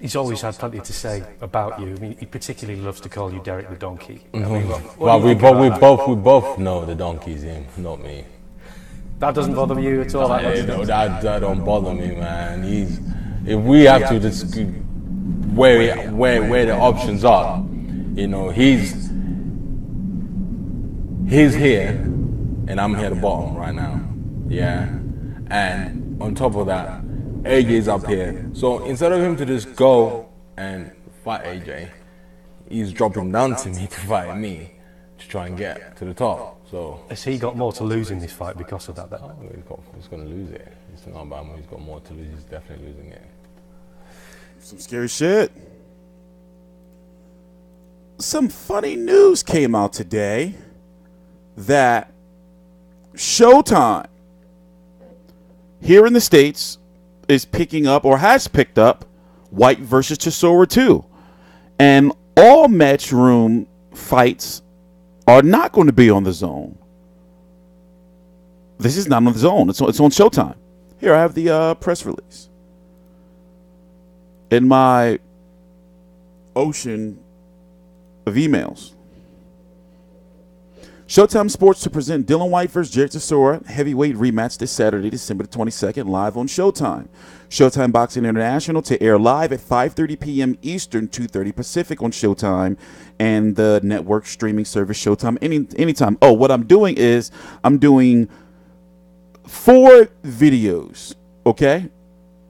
he's always had plenty to say about you. I mean, he particularly loves to call you Dereck the Donkey. I mean, we both know the donkey's him, not me. That doesn't bother you at all. That don't bother me, man. If we have to just where the options are, you know, he's here, and I'm here at the bottom right now. Yeah, and on top of that, AJ's up here. So instead of him to just go and fight AJ, he's dropping down to me to fight me to try and get to the top. So has he got more to lose in this fight because of that? Then? Oh, he's going to lose it. It's not about him. He's got more to lose. He's definitely losing it. Some scary shit. Some funny news came out today that Showtime here in the States is picking up, or has picked up, Whyte versus Chisora 2. And all matchroom fights are not going to be on the Zone. This is not on the Zone. It's on Showtime. Here, I have the press release in my ocean of emails. SHOWTIME Sports to present Dillian Whyte versus Dereck Chisora heavyweight rematch this Saturday, December the 22nd, live on SHOWTIME. SHOWTIME Boxing International to air live at 5:30 p.m. Eastern, 2:30 Pacific on SHOWTIME and the network streaming service SHOWTIME anytime. Oh, what I'm doing is I'm doing 4 videos, okay,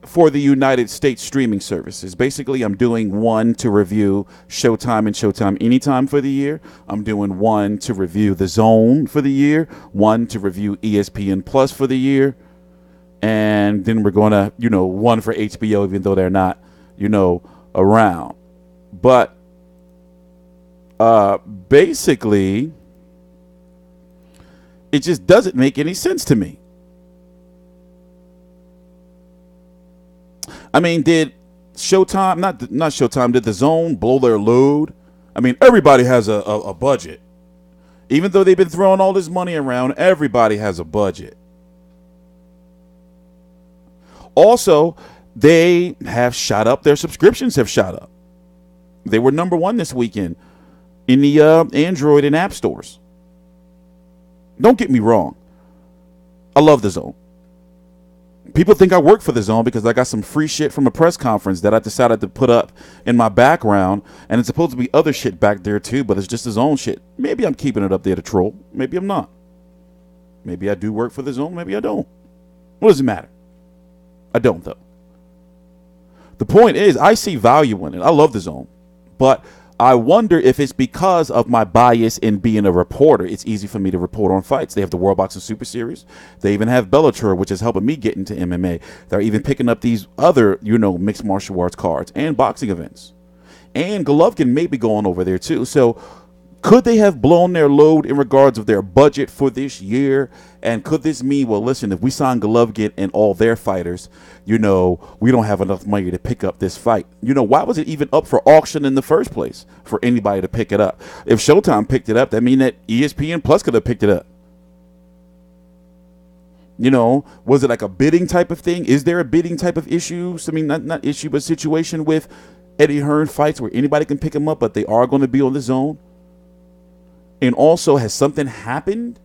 for the United States streaming services. Basically, I'm doing one to review Showtime and Showtime Anytime for the year. I'm doing one to review The Zone for the year, one to review ESPN Plus for the year, and then we're going to, one for HBO, even though they're not, around. But basically, it just doesn't make any sense to me. I mean, did Showtime, not Showtime, did The Zone blow their load? I mean, everybody has a budget. Even though they've been throwing all this money around, everybody has a budget. Also, they have shot up, their subscriptions have shot up. They were #1 this weekend in the Android and App stores. Don't get me wrong. I love The Zone. People think I work for The Zone because I got some free shit from a press conference that I decided to put up in my background, and it's supposed to be other shit back there too, but it's just The Zone shit. Maybe I'm keeping it up there to troll. Maybe I'm not. Maybe I do work for The Zone. Maybe I don't. What does it matter? I don't, though. The point is, I see value in it. I love The Zone, but I wonder if it's because of my bias in being a reporter. It's easy for me to report on fights. They have the World Boxing Super Series. They even have Bellator, which is helping me get into MMA. They're even picking up these other, mixed martial arts cards and boxing events. And Golovkin may be going over there too. So could they have blown their load in regards of their budget for this year? And could this mean, well, listen, if we sign Golovkin and all their fighters, we don't have enough money to pick up this fight. Why was it even up for auction in the first place for anybody to pick it up? If Showtime picked it up, that means that ESPN Plus could have picked it up. Was it like a bidding type of thing? Is there a bidding type of issue? I mean, not issue, but situation with Eddie Hearn fights where anybody can pick them up, but they are going to be on The Zone? And also, has something happened?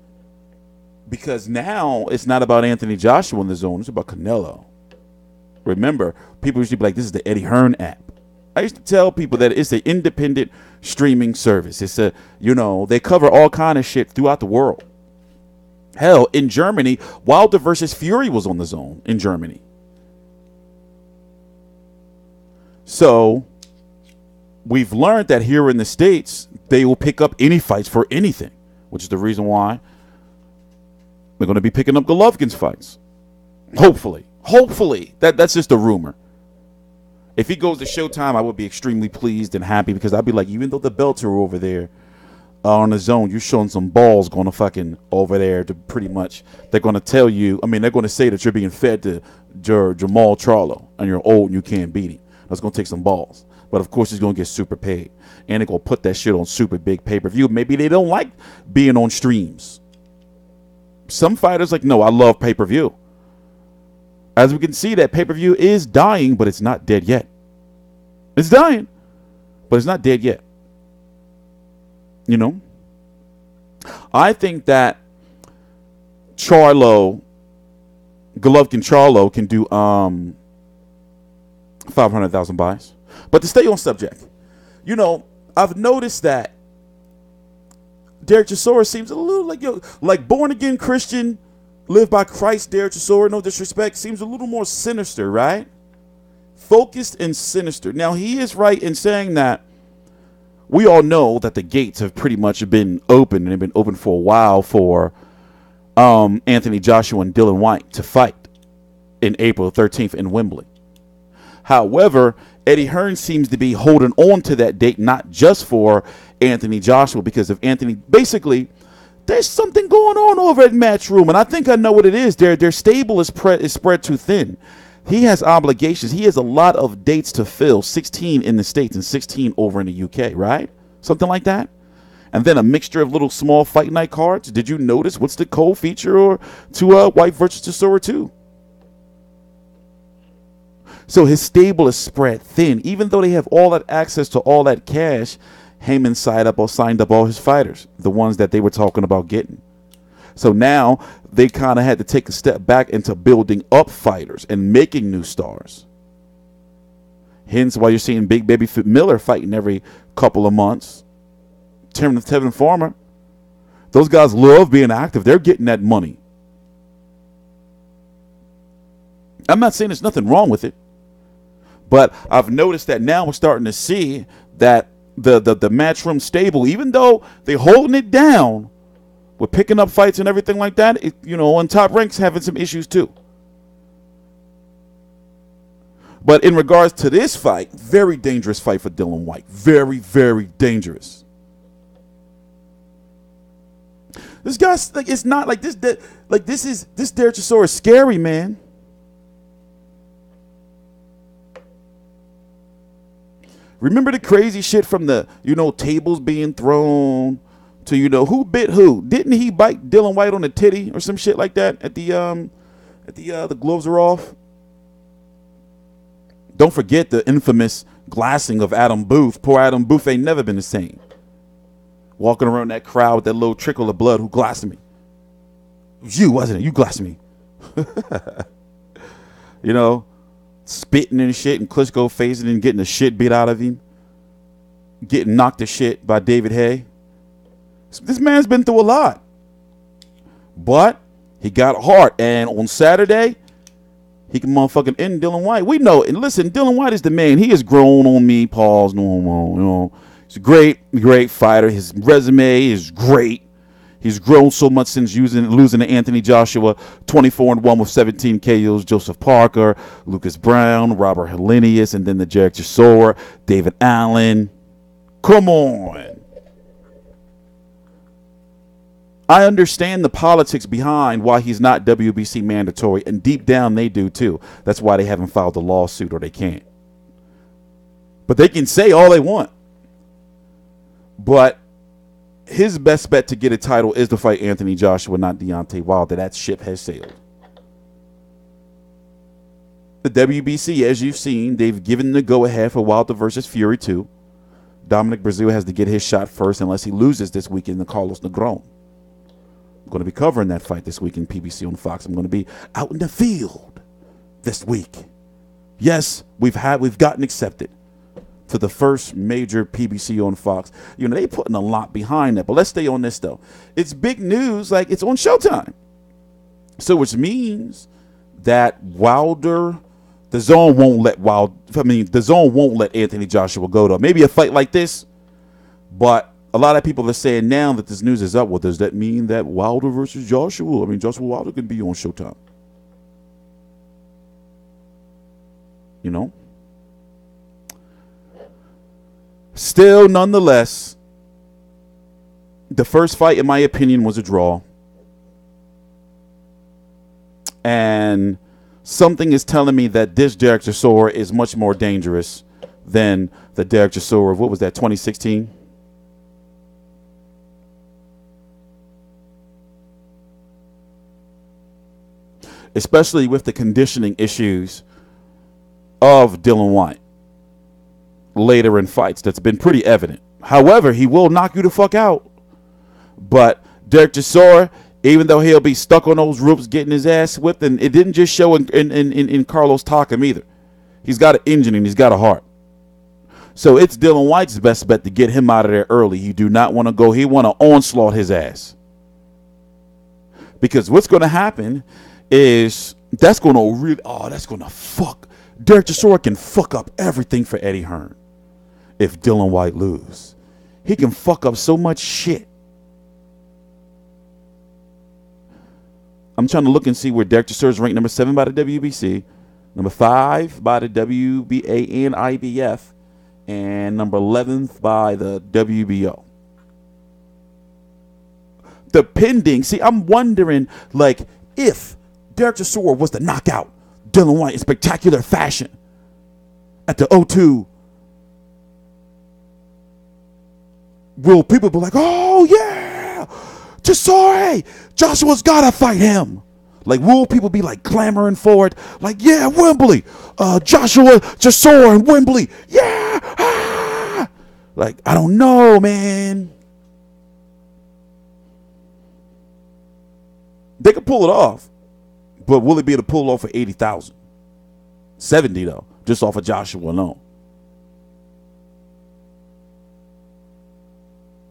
Because now it's not about Anthony Joshua in The Zone. It's about Canelo. Remember, people used to be like, this is the Eddie Hearn app. I used to tell people that it's an independent streaming service. It's they cover all kind of shit throughout the world. Hell, in Germany, Wilder versus Fury was on The Zone in Germany. So we've learned that here in the States, they will pick up any fights for anything, which is the reason why they're going to be picking up Golovkin's fights. Hopefully. That's just a rumor. If he goes to Showtime, I would be extremely pleased and happy because I'd be like, even though the belts are over there on The Zone, you're showing some balls going to fucking over there to pretty much, they're going to tell you, they're going to say that you're being fed to Jamal Charlo and you're old and you can't beat him. That's going to take some balls. But of course, he's going to get super paid. And they're going to put that shit on super big pay-per-view. Maybe they don't like being on streams. Some fighters no, I love pay-per-view. As we can see, that pay-per-view is dying, but it's not dead yet. It's dying, but it's not dead yet. You know? I think that Golovkin Charlo can do 500,000 buys. But to stay on subject, you know, I've noticed that Dereck Chisora seems a little like born again Christian, live by Christ. Dereck Chisora, no disrespect, seems a little more sinister, right? Focused and sinister. Now, he is right in saying that we all know that the gates have pretty much been open, and have been open for a while for Anthony Joshua and Dillian Whyte to fight in April 13th in Wembley. However, Eddie Hearn seems to be holding on to that date, not just for Anthony Joshua, because of Anthony. Basically, there's something going on over at Matchroom, and I think I know what it is. Their stable is spread too thin. He has obligations. He has a lot of dates to fill, 16 in the States and 16 over in the UK, right? Something like that. And then a mixture of little small fight night cards. Did you notice what's the co-feature or to Whyte versus Chisora 2? So his stable is spread thin. Even though they have all that access to all that cash, Heyman signed up all his fighters, the ones that they were talking about getting. So now they kind of had to take a step back into building up fighters and making new stars. Hence why you're seeing Big Baby Miller fighting every couple of months. Tevin Farmer. Those guys love being active. They're getting that money. I'm not saying there's nothing wrong with it. But I've noticed that now we're starting to see that the Matchroom stable, even though they're holding it down, with picking up fights and everything like that, on Top Rank's having some issues too. But in regards to this fight, very dangerous fight for Dillian Whyte. Very, very dangerous. This guy's like, it's not like this. This Dereck Chisora is scary, man. Remember the crazy shit from the tables being thrown. To who bit who? Didn't he bite Dillian Whyte on the titty or some shit like that at the gloves are off? Don't forget the infamous glassing of Adam Booth. Poor Adam Booth ain't never been the same. Walking around that crowd with that little trickle of blood. Who glassed me? It was you, wasn't it? You glassed me. Spitting and shit, and Klitschko facing and getting the shit beat out of him. Getting knocked to shit by David Hay. This man's been through a lot. But he got heart. And on Saturday, he can motherfucking end Dillian Whyte. We know. And listen, Dillian Whyte is the man. He has grown on me. Pause. No homo. He's a great, great fighter. His resume is great. He's grown so much since losing to Anthony Joshua, 24-1 with 17 KOs. Joseph Parker, Lucas Brown, Robert Helenius, and then the Dereck Chisora, David Allen. Come on. I understand the politics behind why he's not WBC mandatory, and deep down they do too. That's why they haven't filed a lawsuit, or they can't. But they can say all they want. But his best bet to get a title is to fight Anthony Joshua, not Deontay Wilder. That ship has sailed. The WBC, as you've seen, they've given the go-ahead for Wilder versus Fury 2. Dominic Breazeale has to get his shot first unless he loses this weekend to Carlos Negron. I'm going to be covering that fight this week in PBC on Fox. I'm going to be out in the field this week. Yes, we've gotten accepted to the first major PBC on Fox. They putting a lot behind that. But let's stay on this though. It's big news, like it's on Showtime. So which means that Wilder, Dazn won't let Anthony Joshua go though. Maybe a fight like this, but a lot of people are saying now that this news is up. Well, does that mean that Wilder versus Joshua? Joshua Wilder can be on Showtime. Still, nonetheless, the first fight, in my opinion, was a draw. And something is telling me that this Dereck Chisora is much more dangerous than the Dereck Chisora of, what was that, 2016? Especially with the conditioning issues of Dillian Whyte. later in fights. That's been pretty evident. However, he will knock you the fuck out. But Dereck Chisora, even though he'll be stuck on those ropes getting his ass whipped, and it didn't just show in Carlos Takam either. He's got an engine and he's got a heart. So it's Dillian Whyte's best bet to get him out of there early. You do not want to go. He want to onslaught his ass. Because what's going to happen is that's going to really, that's going to fuck. Dereck Chisora can fuck up everything for Eddie Hearn if Dillian Whyte lose. He can fuck up so much shit. I'm trying to look and see where Dereck Chisora is ranked number 7 by the WBC, number 5 by the WBA and IBF, and number 11th by the WBO. Depending, see, I'm wondering, like, if Dereck Chisora was to knock out Dillian Whyte in spectacular fashion at the O2, will people be like, oh yeah, Chisora, Joshua's gotta fight him? Like, will people be like clamoring for it? Like, yeah, Wembley, Joshua, Chisora, and Wembley, yeah. Ah! Like, I don't know, man. They could pull it off, but will it be able to pull it off for 80,000? 70 though, just off of Joshua alone.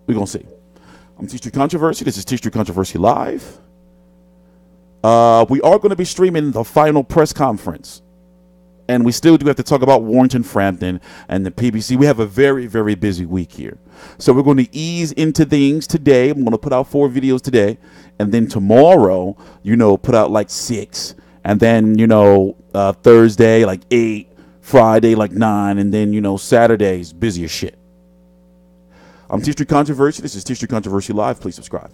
We're gonna see. I'm TstreeT Controversy. This is TstreeT Controversy Live. We are going to be streaming the final press conference. And we still do have to talk about Warrington Frampton and the PBC. We have a very, very busy week here. So we're going to ease into things today. I'm going to put out 4 videos today. And then tomorrow, put out like 6. And then, Thursday, like 8. Friday, like 9. And then, Saturday's busy as shit. I'm TstreeT Controversy. This is TstreeT Controversy Live. Please subscribe.